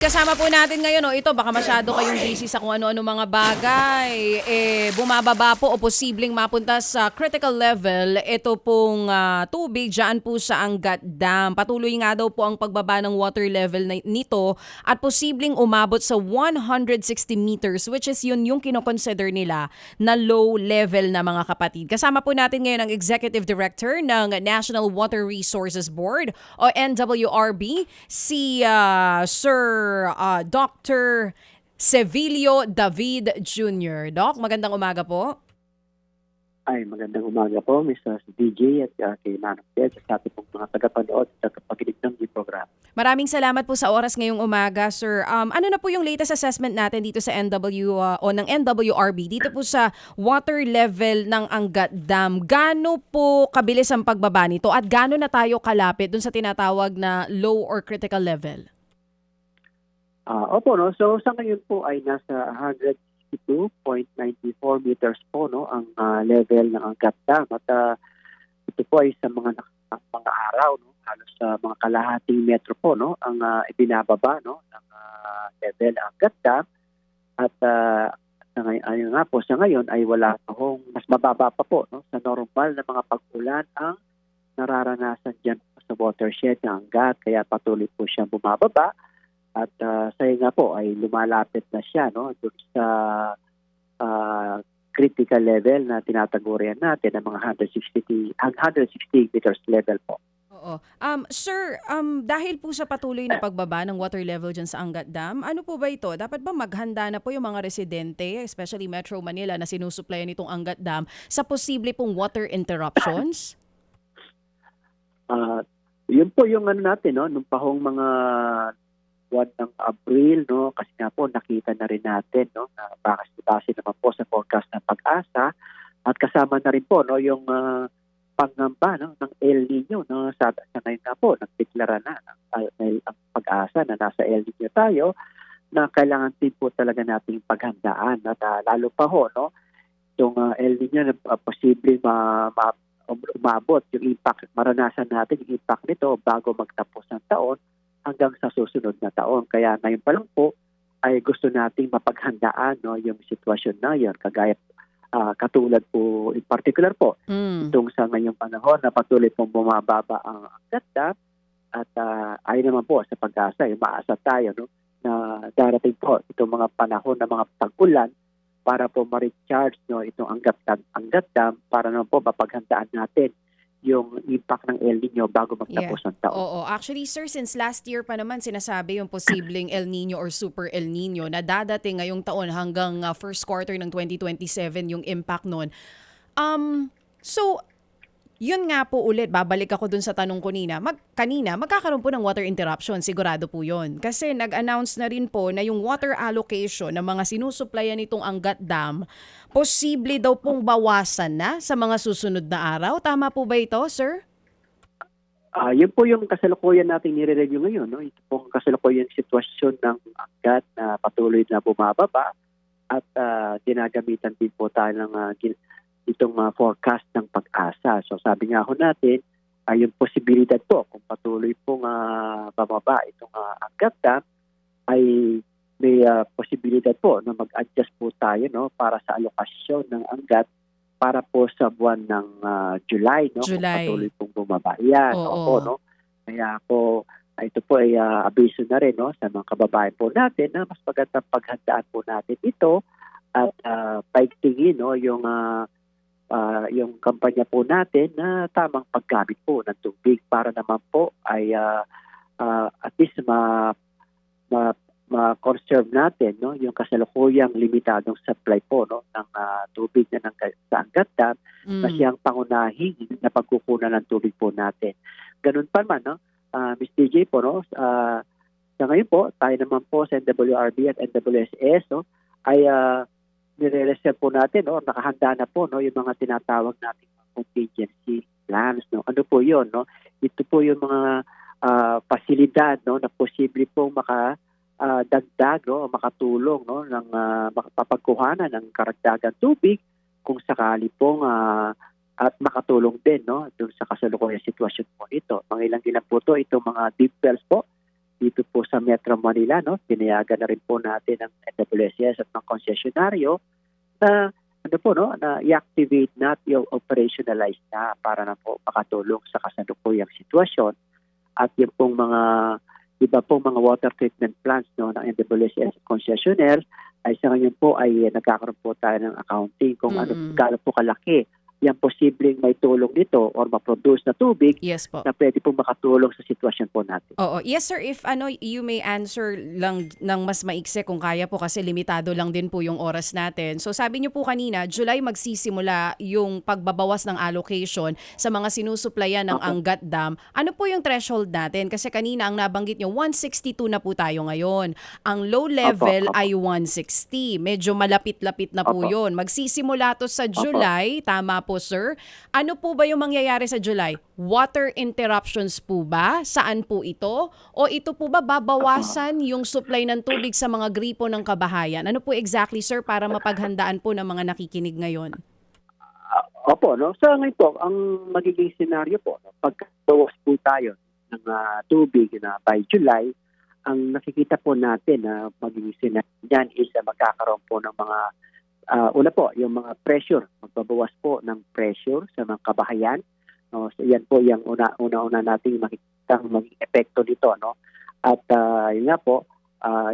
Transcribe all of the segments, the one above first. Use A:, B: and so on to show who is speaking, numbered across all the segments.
A: Kasama po natin ngayon, ito baka masyado kayong busy sa kung ano-ano mga bagay. Bumababa po o posibleng mapunta sa critical level ito pong tubig dyan po sa Angat Dam. Patuloy nga daw po ang pagbaba ng water level nito at posibleng umabot sa 160 meters, which is yun yung kinoconsider nila na low level na mga kapatid. Kasama po natin ngayon ang Executive Director ng National Water Resources Board o NWRB, si Sir Dr. Sevilio David Jr. Doc, magandang umaga po.
B: Ay, magandang umaga po, Mr. DJ at kay Manong Ted sa ating pong mga tagapanood at tagapakinig ng program.
A: Maraming salamat po sa oras ngayong umaga, sir. Ano na po yung latest assessment natin dito sa ng NWRB dito po sa water level ng Angat Dam? Gaano po kabilis ang pagbaba nito at gaano na tayo kalapit dun sa tinatawag na low or critical level?
B: Opo, no? So sa ngayon po ay nasa 162.94 meters po, no, ang level ng Angat Dam. At ito po ay sa mga araw, no, halos sa mga kalahating metro po, no, ang ibinababa, no, ng level ng Angat Dam. At ayun nga po, sa ngayon ay wala pa hong mas mababa pa po, no, sa normal na mga pag-ulan ang nararanasan dyan sa watershed ng Angat. Kaya patuloy po siyang bumababa. At sa nga po ay lumalapit na siya, no, doon sa critical level na tinatagurian natin ng mga 160 meters level po.
A: Oo. Sir, dahil po sa patuloy na pagbaba ng water level dyan sa Angat Dam, ano po ba ito? Dapat ba maghanda na po yung mga residente, especially Metro Manila na sinusuplayan nitong Angat Dam, sa posible pong water interruptions?
B: Yun po yung ano natin, no, nung pahong mga buwan ng Abril, no, kasi nga po nakita na rin natin, no, na base naman po sa forecast ng Pag-asa at kasama na rin po, no, yung pangamba, no, ng El Nino, no, sa ngayon nga po nagdeklara na ang Pag-asa na nasa El Nino tayo, na kailangan din po talaga nating paghandaan at lalo pa ho, no, itong El Nino na posible umabot yung impact, maranasan natin yung impact nito bago magtapos ng taon hanggang sa susunod na taon. Kaya ngayon pa lang po ay gusto nating mapaghandaan, no, yung sitwasyon na yun. Kagaya katulad po in particular po itong sa ngayong panahon na patuloy pong bumababa ang Angat Dam at ayun naman po sa Pag-asa, maasa tayo, no, na darating po itong mga panahon na mga pag-ulan para po ma-recharge, no, itong Angat Dam para naman po mapaghandaan natin yung impact ng El Nino bago magtapos ng taon.
A: Oo. Actually, sir, since last year pa naman sinasabi yung posibleng El Nino or Super El Nino na dadating ngayong taon hanggang first quarter ng 2027 yung impact nun. So, yun nga po ulit, babalik ako dun sa tanong ko kanina, magkakaroon po ng water interruption, sigurado po yun. Kasi nag-announce na rin po na yung water allocation ng mga sinusuplayan nitong Angat Dam, posible daw pong bawasan na sa mga susunod na araw. Tama po ba ito, sir?
B: Yun po yung kasalukuyan nating nire-review ngayon, no? Ito pong kasalukuyan sitwasyon ng Angat na patuloy na bumababa at ginagamitan din po tayo ng itong forecast ng Pag-asa. So sabi nga ho natin, yung posibilidad po kung patuloy pong bababa itong Angat Dam ay may posibilidad po na mag-adjust po tayo, no, para sa alokasyon ng Angat para po sa buwan ng July, no, kung patuloy pong bumaba. Yan, opo, no. Kaya po ito po ay abiso na rin, no, sa mga kababayan po natin na mas magandang paghandaan po natin ito at paigtingin, no, yung kampanya po natin na tamang paggamit po ng tubig para naman po ay at least ma-conserve natin, no, yung kasalukuyang limitadong supply po, no, ng tubig na sa Angat Dam na siyang pangunahing na pagkukunan ng tubig po natin. Ganun pa man, no, Ms. DJ po, no, sa ngayon po tayo naman po sa NWRB at NWSS, no, ay nire-reserve po natin, no, nakahanda na po, no, yung mga tinatawag nating contingency plans, no. Ano po 'yon, no? Ito po yung mga pasilidad, no, na posible pong dagdag, no, makatulong, no, ng makapagkuhanan ng karagdagang tubig kung sakali pong at makatulong din, no, doon sa kasalukuyang sitwasyon po ito. Mga ilang po ito, itong mga deep wells po dito po sa Metro Manila, no, pinayagan na rin po natin ng NWSS at ng konsesyonaryo na ano po, no, na i-activate na at i-operationalize na para na po makatulong sa kasalukuyang sitwasyon. At yung pong mga iba pong mga water treatment plants, no, ng NWSS at concessionaires ay sa ngayon po ay nagkakaroon po tayo ng accounting kung ano gaano po kalaki yung posibleng may tulong nito or ma-produce na tubig
A: Yes po.
B: na pwede po makatulong sa sitwasyon po natin.
A: Oo. Yes sir, if you may answer lang ng mas maikse kung kaya po kasi limitado lang din po yung oras natin. So sabi niyo po kanina, July magsisimula yung pagbabawas ng allocation sa mga sinusuplayan ng Angat Dam. Ano po yung threshold natin? Kasi kanina ang nabanggit niyo 162 na po tayo ngayon. Ang low level ay 160. Medyo malapit-lapit na po yun. Magsisimula to sa July, tama po sir. Ano po ba yung mangyayari sa July? Water interruptions po ba? Saan po ito? O ito po ba babawasan yung supply ng tubig sa mga gripo ng kabahayan? Ano po exactly sir para mapaghandaan po ng mga nakikinig ngayon?
B: Opo, no? Sa ngayon po, ang magiging senaryo po, no, pagkabawas po tayo ng tubig na by July, ang nakikita po natin na magiging senaryo dyan is magkakaroon po ng mga una po, yung mga pressure, magbabawas po ng pressure sa mga kabahayan. No? So yan po yung una nating makikita maging epekto nito. No? At yun nga po,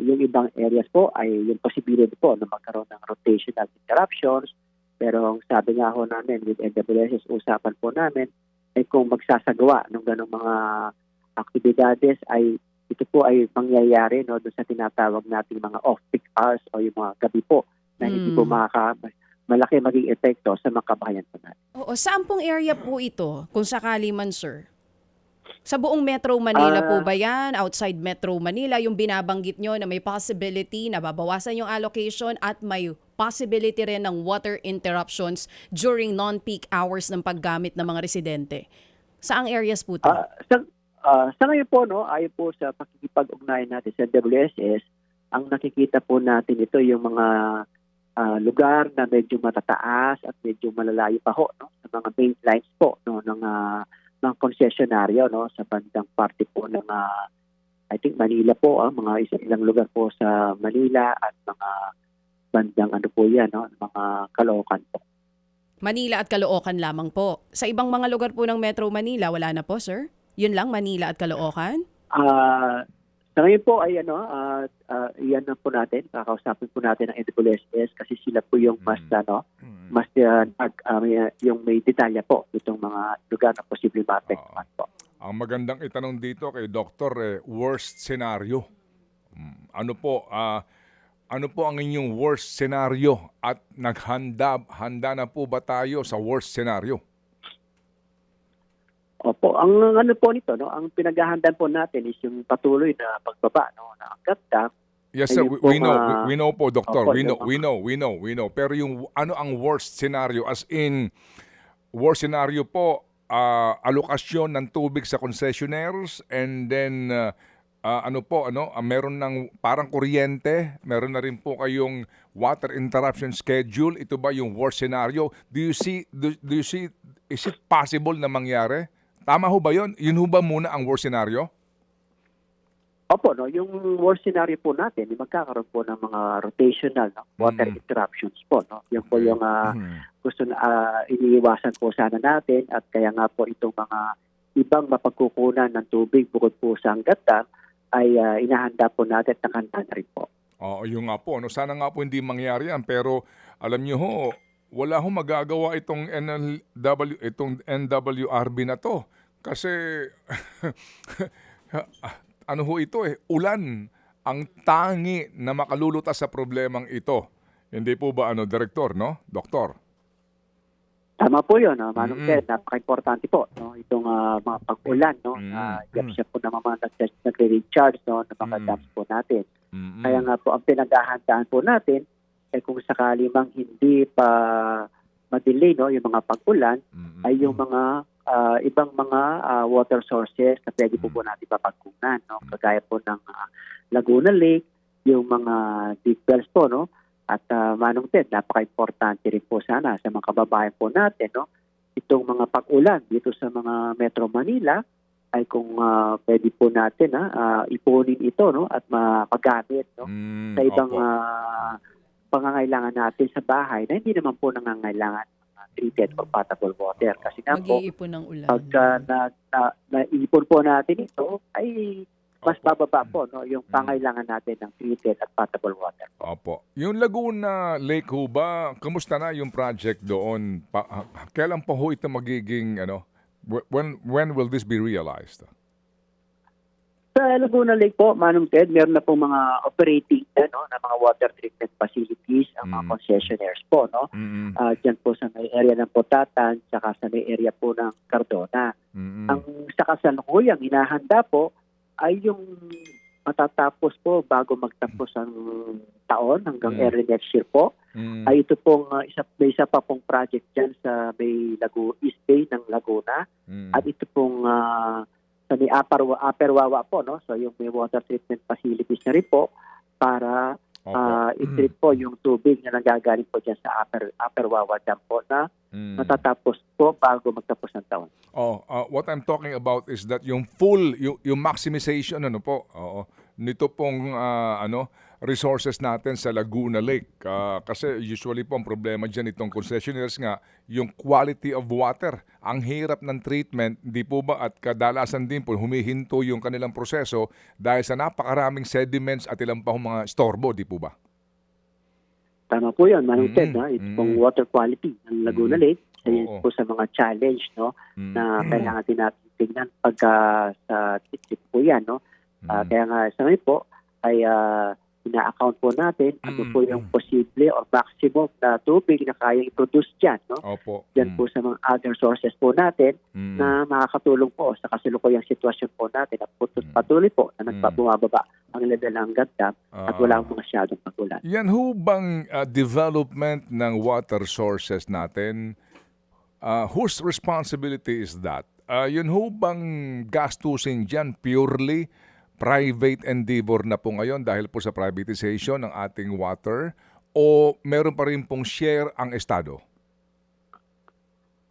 B: yung ibang areas po ay yung possibility po na magkaroon ng rotational interruptions. Pero ang sabi nga ho namin with NWSS, usapan po namin ay kung magsasagawa ng ganong mga aktibidades ay ito po ay mangyayari, no, doon sa tinatawag nating mga off-peak hours o yung mga gabi po na hindi po malaki maging epekto sa mga kabahayan po natin.
A: Oo, saan pong area po ito kung sakali man sir? Sa buong Metro Manila po ba yan? Outside Metro Manila, yung binabanggit nyo na may possibility na babawasan yung allocation at may possibility rin ng water interruptions during non-peak hours ng paggamit ng mga residente. Saang areas po ito?
B: Sa ngayon po, no, ayon po sa pakikipag-ugnayan natin sa WSS, ang nakikita po natin ito yung mga lugar na medyo matataas at medyo malalayo pa ho, no, sa mga main lines po, no, ng konsesyonaryo, no, sa bandang parte po ng I think Manila po, mga ilang lugar po sa Manila at mga bandang ano po yan, no, mga Caloocan po.
A: Manila at Caloocan lamang po. Sa ibang mga lugar po ng Metro Manila, wala na po sir? Yun lang, Manila at Caloocan?
B: Sa ngayon po ay iyan na po natin, kakausapin po natin ang NWSS kasi sila po yung mas yung may detalya po itong mga lugar na posibleng maapektuhan po.
C: Ang magandang itanong dito kay Doktor, worst scenario. Ano po ang inyong worst scenario at handa na po ba tayo sa worst scenario?
B: Opo, ang ano po nito, no, ang pinaghahandaan po natin is yung patuloy na pagbaba, no, na Angat Dam.
C: Yes sir, we know po Doktor,
B: opo,
C: we know. Pero yung ano ang worst scenario, as in worst scenario po, alokasyon ng tubig sa concessionaires, and then meron ng parang kuryente, meron na rin po kayong water interruption schedule. Ito ba yung worst scenario? Do you see is it possible na mangyari? Tama ho ba yun? Yun ho ba muna ang worst scenario?
B: Opo, no, yung worst scenario po natin, magkakaroon po ng mga rotational, no, water interruptions po, no. Yung po yung gusto na iniiwasan po sana natin, at kaya nga po itong mga ibang mapagkukunan ng tubig bukod po sa Angat Dam ay inahanda po natin at nakahanda na rin po.
C: Yung nga po, no, sana nga po hindi mangyari yan, pero alam niyo ho, wala ho magagawa itong NWRB na to. Kasi ano ho ito ulan ang tangi na makalulutas sa problemang ito. Hindi po ba Direktor, no? Doktor?
B: Tama po yun, no? Manong Ted, napaka-importante po, no? Itong mga pag-ulan, no? Siya po naman mga nagre-recharge, no, ng mga dams po natin. Kaya nga po, ang pinaghahandaan po natin, kung sakali mang hindi pa ma-delay, no, yung mga pag-ulan, ay yung mga ibang mga water sources na pwede po natin papagkunan, no? Kagaya po ng Laguna Lake, yung mga deep wells po, no? At Manong Ted, napaka-importante rin po sana sa mga kababayan po natin, no? Itong mga pag-ulan dito sa mga Metro Manila ay kung pwede po natin ipunin ito, no, at magamit, no, sa ibang
C: Opo.
B: pangangailangan natin sa bahay na hindi naman po nangangailangan ng treated or potable water. Kasi nga po,
A: Mag-iipon ng ulan.
B: pagka naipon po natin ito, ay mas bababa po, no, yung pangailangan natin ng treated at potable water.
C: Opo. Yung Laguna Lake ho ba, kamusta na yung project doon? Kailan pa ho ito magiging, when will this be realized?
B: Sa Laguna Lake po, Manong Ted, meron na po mga operating na mga water treatment facilities ang mga concessionaires po. No? Diyan po sa may area ng Potatan, saka sa may area po ng Cardona. Ang sa kasalukuyang hinahanda po ay yung matatapos po bago magtapos ang taon hanggang early next year po. Ay ito pong may isa pa pong project dyan sa may East Bay ng Laguna. At ito pong sa may Upper Wawa po, no? So yung may water treatment facilities na rin po para i-treat po yung tubig na nanggagaling po dyan sa Upper Wawa Dam po na matatapos po bago magtapos ng taon.
C: What I'm talking about is that yung yung maximization nito pong resources natin sa Laguna Lake. Kasi usually po ang problema dyan itong concessionaires nga, yung quality of water. Ang hirap ng treatment, di po ba? At kadalasan din po, humihinto yung kanilang proseso dahil sa napakaraming sediments at ilang pa mga storbo, di po ba?
B: Tama po yun, Manong Ted. Ito pong water quality ng Laguna Lake. Isa po sa mga challenge, no, na kailangan din natin tingnan pagka sa tip po yan. No? Kaya nga sa ngayon po ay ina-account po natin ano po yung posible or maximum na tubig na kaya i-produce dyan. No?
C: Opo.
B: Dyan po sa mga other sources po natin na makakatulong po sa kasalukuyang sitwasyon po natin at patuloy po na nagbababa ang level ng dam at wala akong masyadong pagulan.
C: Yan ho bang development ng water sources natin, whose responsibility is that? Yun ho bang gastusin dyan purely private endeavor na po ngayon dahil po sa privatization ng ating water o meron pa rin pong share ang Estado?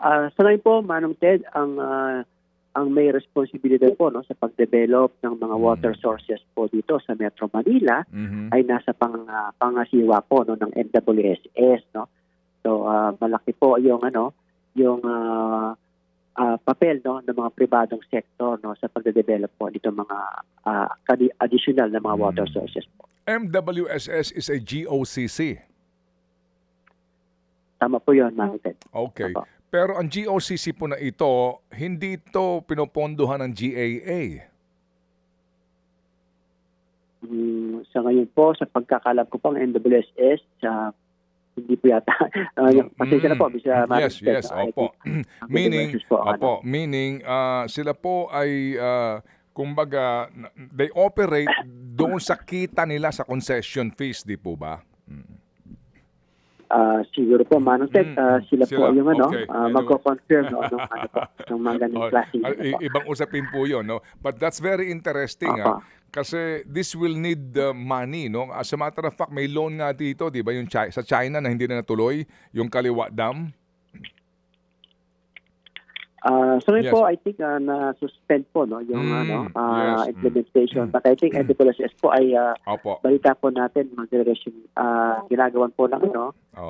B: Sa ngayon po, Manong Ted, ang may responsibilidad po, no, sa pag-develop ng mga water sources po dito sa Metro Manila ay nasa pangasiwa po, no, ng MWSS. No? So malaki po yung papel, no, ng mga pribadong sektor, no, sa pagde-develop po dito mga additional na mga water sources po.
C: MWSS is a GOCC.
B: Tama po yun, Manong Ted.
C: Okay.
B: Opo.
C: Pero ang GOCC po na ito, hindi ito pinopondohan ng GAA.
B: Sa ngayon po, sa pagkakalam ko po, ang MWSS, hindi po yata. Pasensya na po.
C: Yes, opo. Meaning, sila po ay, kumbaga, they operate doon sa kita nila sa concession fees, di po ba?
B: Siguro po, Manong Ted, sila po yung
C: okay.
B: magko-confirm ng mga ganong klase.
C: Ibang usapin po yun, no? But that's very interesting, kasi this will need money, no? As a matter of fact, may loan nga dito, di ba, yung sa China na hindi na natuloy, yung Kaliwa Dam.
B: So ngayon po, I think na-suspend po, no, yung implementation. But I think MWSS po ay balita po natin ginagawan po ng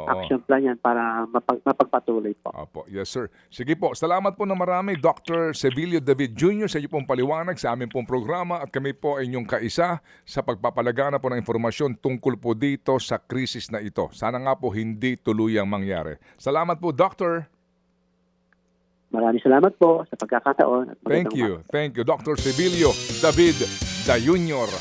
B: action plan yan para mapagpatuloy po.
C: Opo. Yes, sir. Sige po. Salamat po na marami, Dr. Sevilio David Jr. sa iyo pong paliwanag sa aming pong programa at kami po ay inyong kaisa sa pagpapalagana po ng informasyon tungkol po dito sa krisis na ito. Sana nga po hindi tuluyang mangyari. Salamat po, Doctor.
B: Maraming salamat po sa pagkakataon. At
C: Thank you. Thank you, Dr. Sevilio David Jr.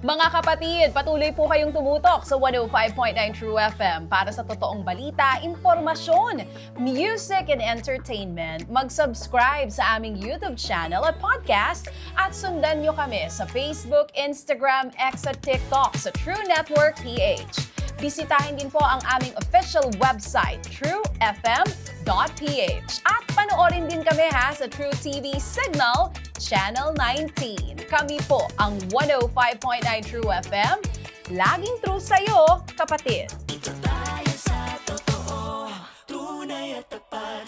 A: Mga kapatid, patuloy po kayong tumutok sa 105.9 True FM para sa totoong balita, informasyon, music, and entertainment. Mag-subscribe sa aming YouTube channel at podcast at sundan nyo kami sa Facebook, Instagram, X at TikTok sa True Network PH. Bisitahin din po ang aming official website, truefm.ph. At panoorin din kami sa True TV Signal, Channel 19. Kami po ang 105.9 True FM. Laging true sa'yo, kapatid.